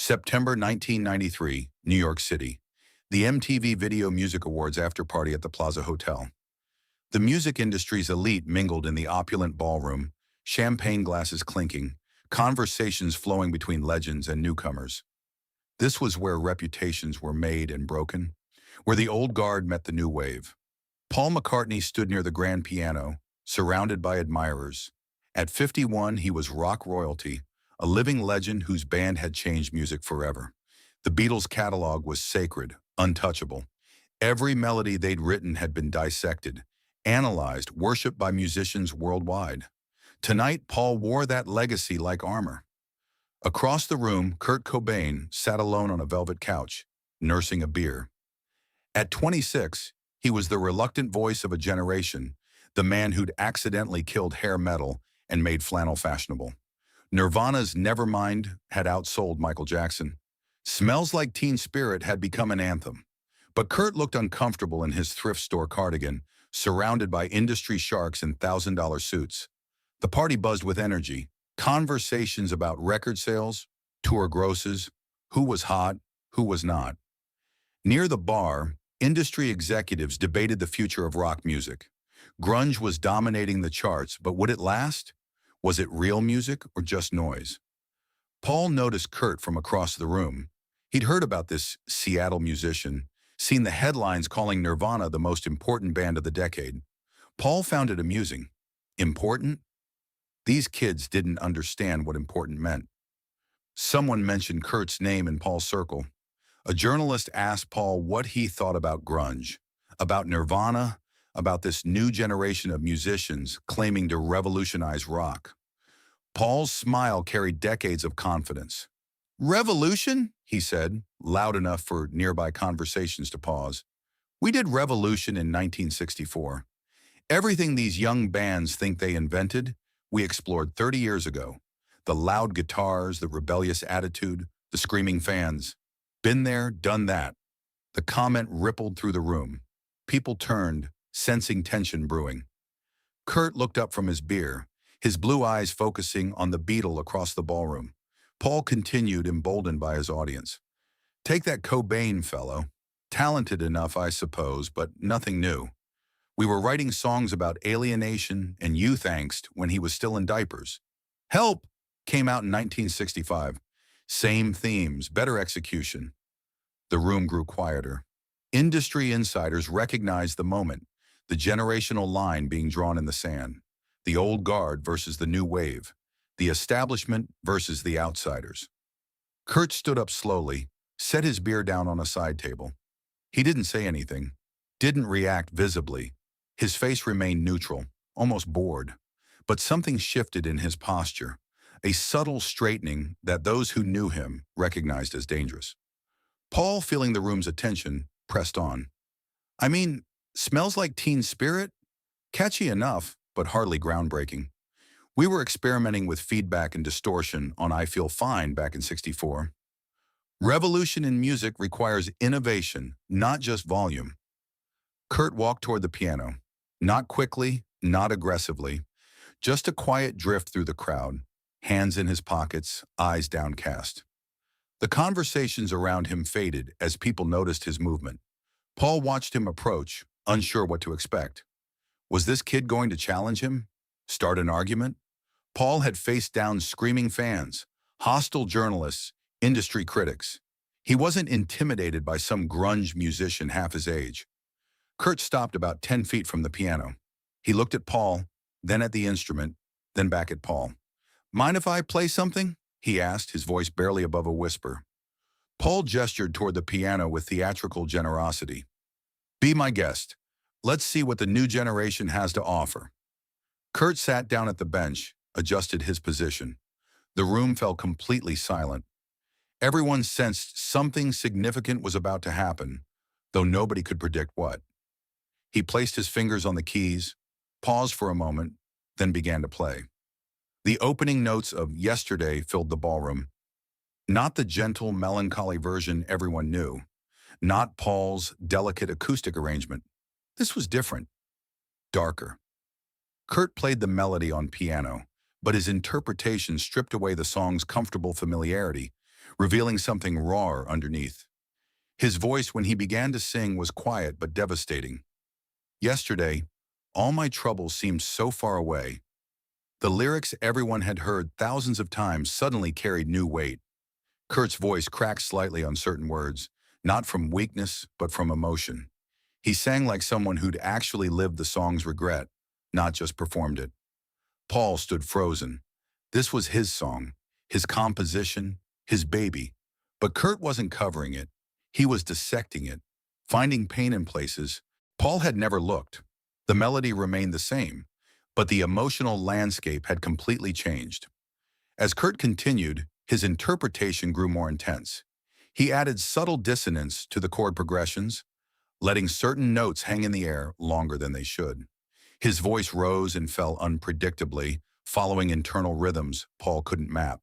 September 1993, New York City. The MTV Video Music Awards after-party at the Plaza Hotel. The music industry's elite mingled in the opulent ballroom, champagne glasses clinking, conversations flowing between legends and newcomers. This was where reputations were made and broken, where the old guard met the new wave. Paul McCartney stood near the grand piano, surrounded by admirers. At 51, he was rock royalty, a living legend whose band had changed music forever. The Beatles' catalog was sacred, untouchable. Every melody they'd written had been dissected, analyzed, worshipped by musicians worldwide. Tonight, Paul wore that legacy like armor. Across the room, Kurt Cobain sat alone on a velvet couch, nursing a beer. At 26, he was the reluctant voice of a generation, the man who'd accidentally killed hair metal and made flannel fashionable. Nirvana's Nevermind had outsold Michael Jackson. Smells Like Teen Spirit had become an anthem. But Kurt looked uncomfortable in his thrift store cardigan, surrounded by industry sharks in $1,000 suits. The party buzzed with energy, conversations about record sales, tour grosses, who was hot, who was not. Near the bar, industry executives debated the future of rock music. Grunge was dominating the charts, but would it last? Was it real music or just noise? Paul noticed Kurt from across the room. He'd heard about this Seattle musician, seen the headlines calling Nirvana the most important band of the decade. Paul found it amusing. Important? These kids didn't understand what important meant. Someone mentioned Kurt's name in Paul's circle. A journalist asked Paul what he thought about grunge, about Nirvana, about this new generation of musicians claiming to revolutionize rock. Paul's smile carried decades of confidence. "Revolution?" he said, loud enough for nearby conversations to pause. "We did revolution in 1964. Everything these young bands think they invented, we explored 30 years ago. The loud guitars, the rebellious attitude, the screaming fans. Been there, done that." The comment rippled through the room. People turned, sensing tension brewing. Kurt looked up from his beer, his blue eyes focusing on the Beatle across the ballroom. Paul continued, emboldened by his audience. "Take that Cobain fellow. Talented enough, I suppose, but nothing new. We were writing songs about alienation and youth angst when he was still in diapers. Help came out in 1965. Same themes, better execution." The room grew quieter. Industry insiders recognized the moment, the generational line being drawn in the sand. The old guard versus the new wave. The establishment versus the outsiders. Kurt stood up slowly, set his beer down on a side table. He didn't say anything, didn't react visibly. His face remained neutral, almost bored. But something shifted in his posture, a subtle straightening that those who knew him recognized as dangerous. Paul, feeling the room's attention, pressed on. "I mean, Smells Like Teen Spirit? Catchy enough, but hardly groundbreaking. We were experimenting with feedback and distortion on I Feel Fine back in '64. Revolution in music requires innovation, not just volume." Kurt walked toward the piano. Not quickly, not aggressively. Just a quiet drift through the crowd, hands in his pockets, eyes downcast. The conversations around him faded as people noticed his movement. Paul watched him approach, unsure what to expect. Was this kid going to challenge him? Start an argument? Paul had faced down screaming fans, hostile journalists, industry critics. He wasn't intimidated by some grunge musician half his age. Kurt stopped about 10 feet from the piano. He looked at Paul, then at the instrument, then back at Paul. "Mind if I play something?" he asked, his voice barely above a whisper. Paul gestured toward the piano with theatrical generosity. "Be my guest. Let's see what the new generation has to offer." Kurt sat down at the bench, adjusted his position. The room fell completely silent. Everyone sensed something significant was about to happen, though nobody could predict what. He placed his fingers on the keys, paused for a moment, then began to play. The opening notes of Yesterday filled the ballroom. Not the gentle, melancholy version everyone knew. Not Paul's delicate acoustic arrangement. This was different. Darker. Kurt played the melody on piano, but his interpretation stripped away the song's comfortable familiarity, revealing something raw underneath. His voice when he began to sing was quiet but devastating. Yesterday, all my troubles seemed so far away. The lyrics everyone had heard thousands of times suddenly carried new weight. Kurt's voice cracked slightly on certain words, not from weakness, but from emotion. He sang like someone who'd actually lived the song's regret, not just performed it. Paul stood frozen. This was his song, his composition, his baby. But Kurt wasn't covering it. He was dissecting it, finding pain in places Paul had never looked. The melody remained the same, but the emotional landscape had completely changed. As Kurt continued, his interpretation grew more intense. He added subtle dissonance to the chord progressions, letting certain notes hang in the air longer than they should. His voice rose and fell unpredictably, following internal rhythms Paul couldn't map.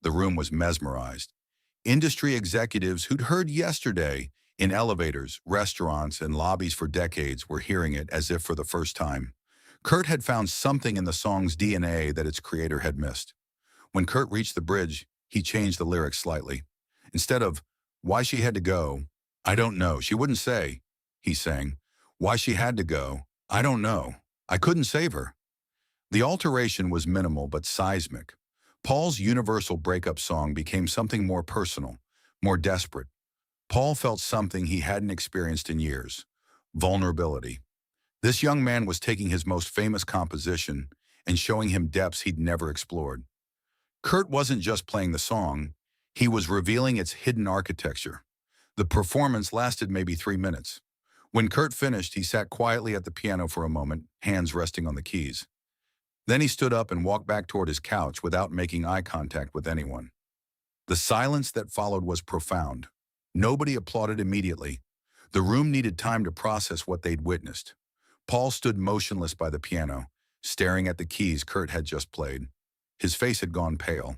The room was mesmerized. Industry executives who'd heard yesterday in elevators, restaurants, and lobbies for decades were hearing it as if for the first time. Kurt had found something in the song's DNA that its creator had missed. When Kurt reached the bridge, he changed the lyrics slightly. Instead of, "Why she had to go, I don't know, she wouldn't say," he sang, "Why she had to go, I don't know, I couldn't save her." The alteration was minimal but seismic. Paul's universal breakup song became something more personal, more desperate. Paul felt something he hadn't experienced in years: vulnerability. This young man was taking his most famous composition and showing him depths he'd never explored. Kurt wasn't just playing the song, he was revealing its hidden architecture. The performance lasted maybe 3 minutes. When Kurt finished, he sat quietly at the piano for a moment, hands resting on the keys. Then he stood up and walked back toward his couch without making eye contact with anyone. The silence that followed was profound. Nobody applauded immediately. The room needed time to process what they'd witnessed. Paul stood motionless by the piano, staring at the keys Kurt had just played. His face had gone pale.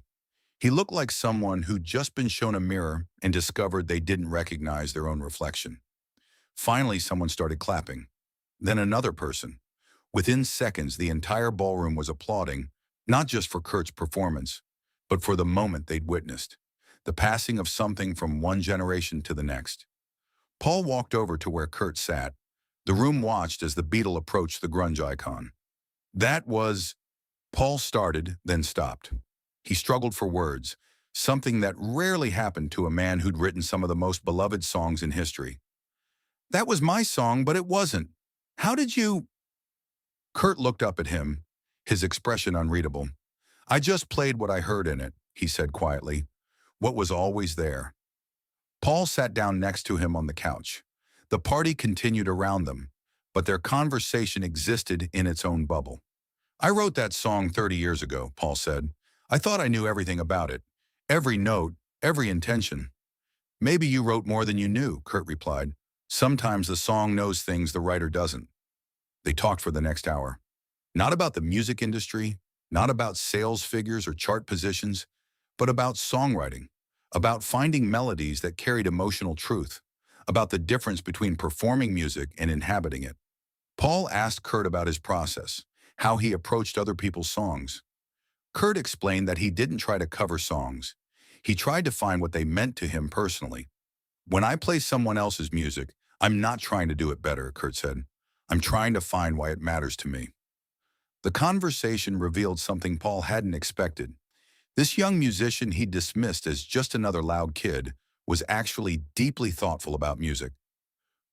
He looked like someone who'd just been shown a mirror and discovered they didn't recognize their own reflection. Finally, someone started clapping. Then another person. Within seconds, the entire ballroom was applauding, not just for Kurt's performance, but for the moment they'd witnessed, the passing of something from one generation to the next. Paul walked over to where Kurt sat. The room watched as the Beatle approached the grunge icon. That was... Paul started, then stopped. He struggled for words, something that rarely happened to a man who'd written some of the most beloved songs in history. "That was my song, but it wasn't. How did you—" Kurt looked up at him, his expression unreadable. "I just played what I heard in it," he said quietly. "What was always there." Paul sat down next to him on the couch. The party continued around them, but their conversation existed in its own bubble. "I wrote that song 30 years ago," Paul said. "I thought I knew everything about it. Every note, every intention." "Maybe you wrote more than you knew," Kurt replied. "Sometimes the song knows things the writer doesn't." They talked for the next hour. Not about the music industry, not about sales figures or chart positions, but about songwriting, about finding melodies that carried emotional truth, about the difference between performing music and inhabiting it. Paul asked Kurt about his process, how he approached other people's songs. Kurt explained that he didn't try to cover songs. He tried to find what they meant to him personally. "When I play someone else's music, I'm not trying to do it better," Kurt said. "I'm trying to find why it matters to me." The conversation revealed something Paul hadn't expected. This young musician he dismissed as just another loud kid was actually deeply thoughtful about music.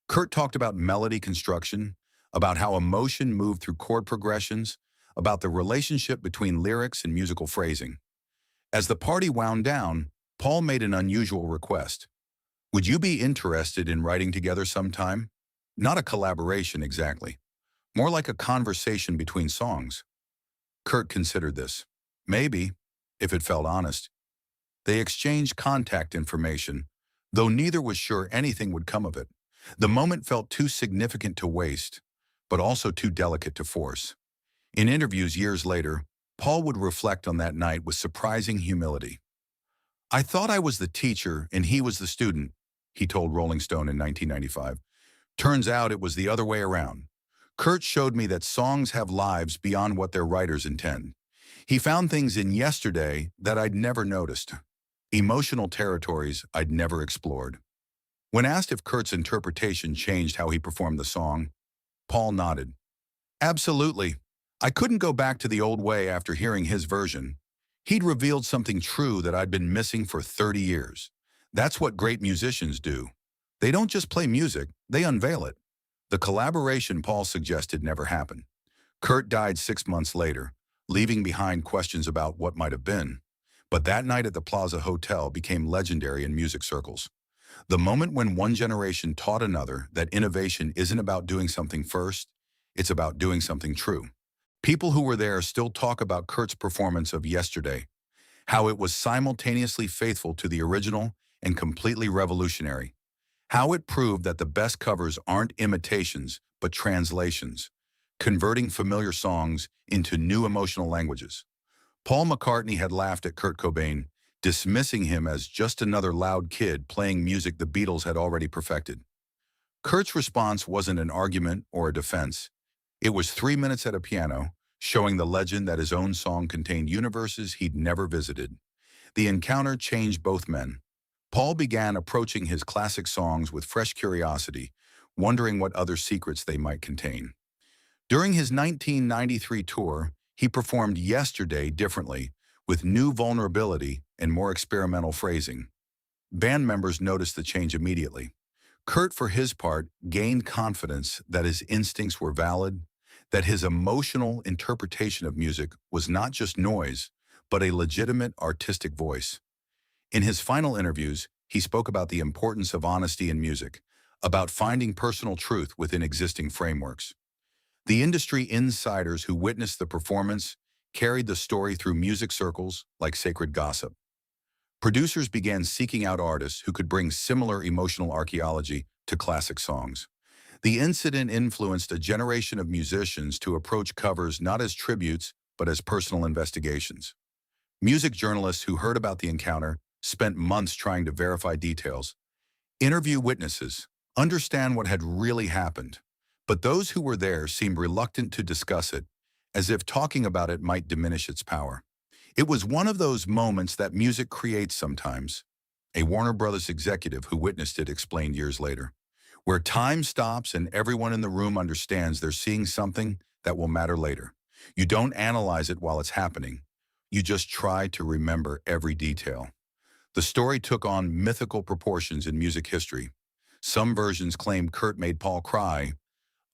Kurt talked about melody construction, about how emotion moved through chord progressions, about the relationship between lyrics and musical phrasing. As the party wound down, Paul made an unusual request. "Would you be interested in writing together sometime?" Not a collaboration exactly, more like a conversation between songs. Kurt considered this. Maybe, if it felt honest. They exchanged contact information, though neither was sure anything would come of it. The moment felt too significant to waste, but also too delicate to force. In interviews years later, Paul would reflect on that night with surprising humility. "I thought I was the teacher and he was the student," he told Rolling Stone in 1995. "Turns out it was the other way around. Kurt showed me that songs have lives beyond what their writers intend. He found things in yesterday that I'd never noticed." emotional territories I'd never explored. When asked if Kurt's interpretation changed how he performed the song, Paul nodded. Absolutely. I couldn't go back to the old way after hearing his version. He'd revealed something true that I'd been missing for 30 years. That's what great musicians do. They don't just play music, they unveil it. The collaboration Paul suggested never happened. Kurt died 6 months later, leaving behind questions about what might have been. But that night at the Plaza Hotel became legendary in music circles. The moment when one generation taught another that innovation isn't about doing something first, it's about doing something true. People who were there still talk about Kurt's performance of Yesterday, how it was simultaneously faithful to the original and completely revolutionary, how it proved that the best covers aren't imitations, but translations, converting familiar songs into new emotional languages. Paul McCartney had laughed at Kurt Cobain, dismissing him as just another loud kid playing music the Beatles had already perfected. Kurt's response wasn't an argument or a defense. It was 3 minutes at a piano, showing the legend that his own song contained universes he'd never visited. The encounter changed both men. Paul began approaching his classic songs with fresh curiosity, wondering what other secrets they might contain. During his 1993 tour, he performed Yesterday differently, with new vulnerability and more experimental phrasing. Band members noticed the change immediately. Kurt, for his part, gained confidence that his instincts were valid, that his emotional interpretation of music was not just noise, but a legitimate artistic voice. In his final interviews, he spoke about the importance of honesty in music, about finding personal truth within existing frameworks. The industry insiders who witnessed the performance carried the story through music circles like sacred gossip. Producers began seeking out artists who could bring similar emotional archaeology to classic songs. The incident influenced a generation of musicians to approach covers not as tributes, but as personal investigations. Music journalists who heard about the encounter spent months trying to verify details, interview witnesses, understand what had really happened. But those who were there seemed reluctant to discuss it, as if talking about it might diminish its power. It was one of those moments that music creates sometimes. A Warner Brothers executive who witnessed it explained years later, where time stops and everyone in the room understands they're seeing something that will matter later. You don't analyze it while it's happening. You just try to remember every detail. The story took on mythical proportions in music history. Some versions claimed Kurt made Paul cry.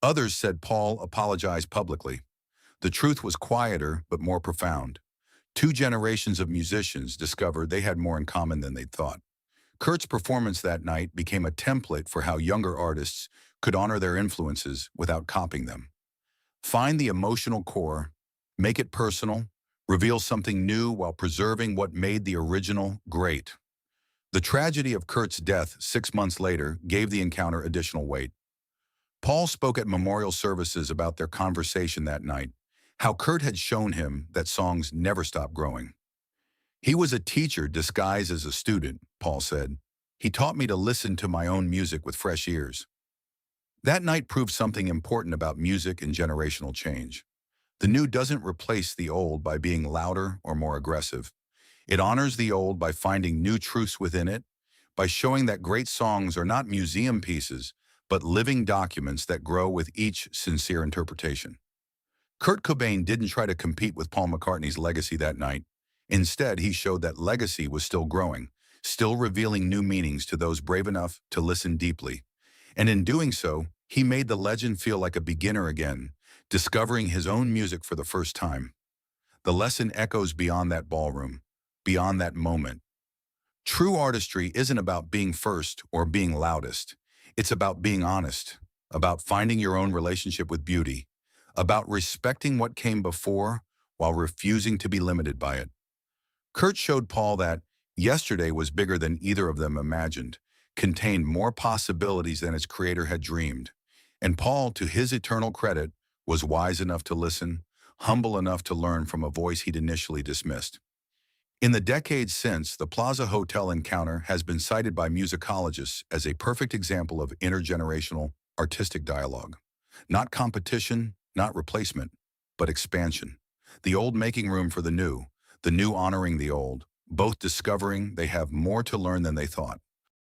Others said Paul apologized publicly. The truth was quieter but more profound. Two generations of musicians discovered they had more in common than they'd thought. Kurt's performance that night became a template for how younger artists could honor their influences without copying them. Find the emotional core, make it personal, reveal something new while preserving what made the original great. The tragedy of Kurt's death 6 months later gave the encounter additional weight. Paul spoke at memorial services about their conversation that night, how Kurt had shown him that songs never stop growing. He was a teacher disguised as a student, Paul said. He taught me to listen to my own music with fresh ears. That night proved something important about music and generational change. The new doesn't replace the old by being louder or more aggressive. It honors the old by finding new truths within it, by showing that great songs are not museum pieces, but living documents that grow with each sincere interpretation. Kurt Cobain didn't try to compete with Paul McCartney's legacy that night. Instead, he showed that legacy was still growing, still revealing new meanings to those brave enough to listen deeply. And in doing so, he made the legend feel like a beginner again, discovering his own music for the first time. The lesson echoes beyond that ballroom, beyond that moment. True artistry isn't about being first or being loudest. It's about being honest, about finding your own relationship with beauty, about respecting what came before while refusing to be limited by it. Kurt showed Paul that Yesterday was bigger than either of them imagined, contained more possibilities than its creator had dreamed. And Paul, to his eternal credit, was wise enough to listen, humble enough to learn from a voice he'd initially dismissed. In the decades since, the Plaza Hotel encounter has been cited by musicologists as a perfect example of intergenerational artistic dialogue. Not competition, not replacement, but expansion. The old making room for the new honoring the old, both discovering they have more to learn than they thought.